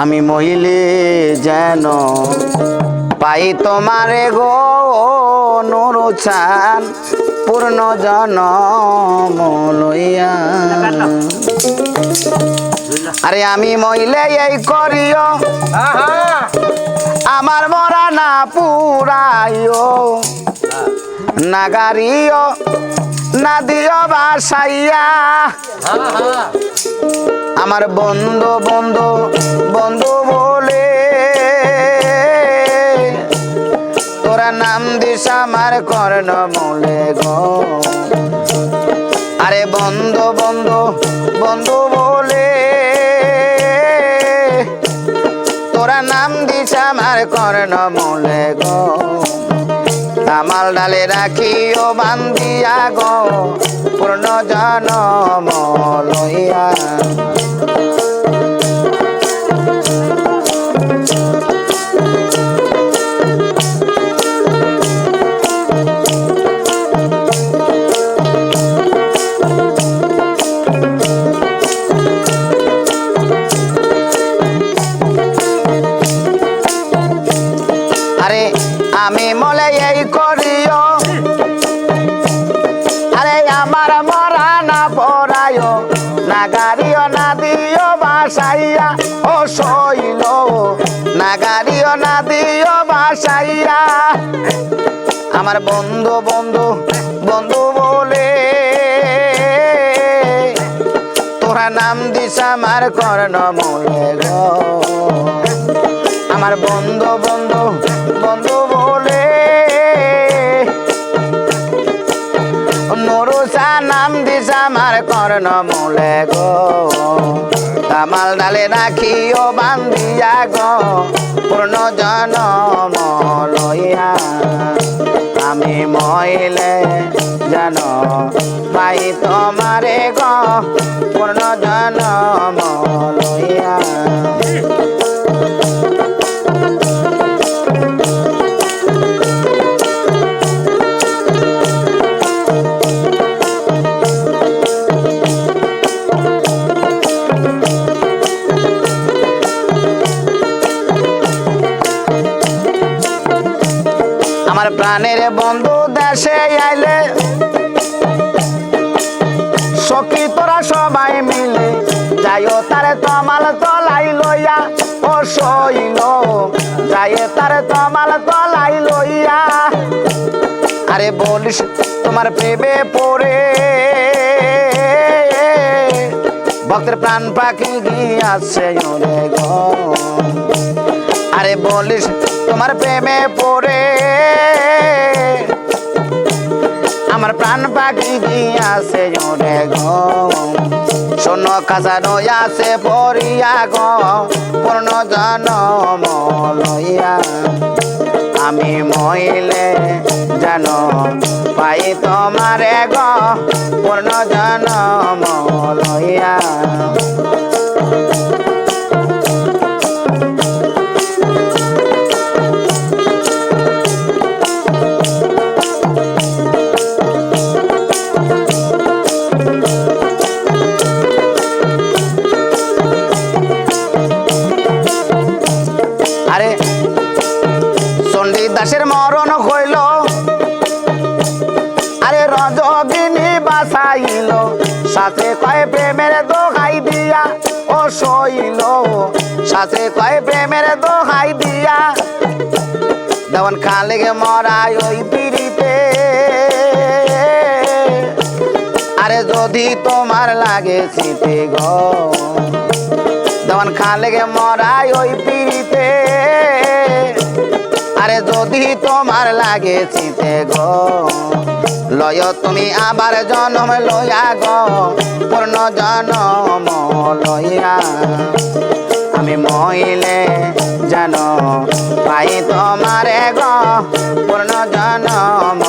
আমি মহিলে যেন পাই তোমারে গো নুরুচান পূর্ণ জনম লইয়া। আরে আমি মহিলে এই করিও আমার মরা না পুরাইও নাগারিও না দিও বাসাইয়া। আমার বন্ধু বন্ধু বন্ধু বলে তোরা নাম দিস আমার কর্ণ মূলে গো। আরে বন্ধু বন্ধু বন্ধু বলে তোরা নাম দিস আমার কর্ণ মূলে গো। কামাল ডালে রাখিও বান্ধিয়া গো পূর্ণ জনম লইয়া। আরে আমি মলে এই করিও আরে আমার মরা না পড়াইও নাগারিও না দিও বাসাইয়া ও শৈল নাগারিও না দিও বাসাইয়া। আমার বন্ধু বন্ধু বন্ধু বলে তোরা নাম দিস আমার কর্ণ মূলে গো। আমার বন্ধু বন্ধু বন্ধু বলে নুরুসা নাম দিস আমার কর্ণ মূলে গো। কামাল ডালে রাখিও বান্ধিয়া গো পূর্ণ জনম লইয়া। আমি মহিলে যেন পাই তোমারে গো পূর্ণ জনম লইয়া। আমার প্রাণের বন্ধু দেশে আইলে সখী তোরা সবাই মিলে যাইও তারে তমাল তলাই লইয়া ও শৈল যাইয়ে তারে তমাল তলাই লইয়া। আরে বলিস তোমার প্রেমে পড়ে ভক্তের প্রাণ পাখি গিয়াছে ওরে গো। আরে বলিস তোমার প্রেমে পড়ে আমার প্রাণ পাখি গিয়াছে ওরে গো। শোনো খাজানো আছে পড়িয়া গো পূর্ণ জনম লইয়া। আমি মহিলে যেন পাই তোমারে গো পূর্ণ জনম লইয়া। আরে চণ্ডীদাসের মরণ হইল আরে রজগিনী বাসাইল সাথে কয় প্রেমের দোহাই দিয়া ও শৈল সাথে কয় প্রেমের দোহাই দিয়া। দেওয়ান খান লেগে মরাই ওই পিড়িতে আরে যদি তোমার লাগে শীতে গো। দেওয়ান খান লেগে মরাই ওই পিড়িতে আরে যদি তোমার লাগে শীতে গো। লয় তুমি আবার জন্ম লইয়া গো পূর্ণ জনম লইয়া। আমি মহিলে যেন পাই তোমারে গো পূর্ণ জনম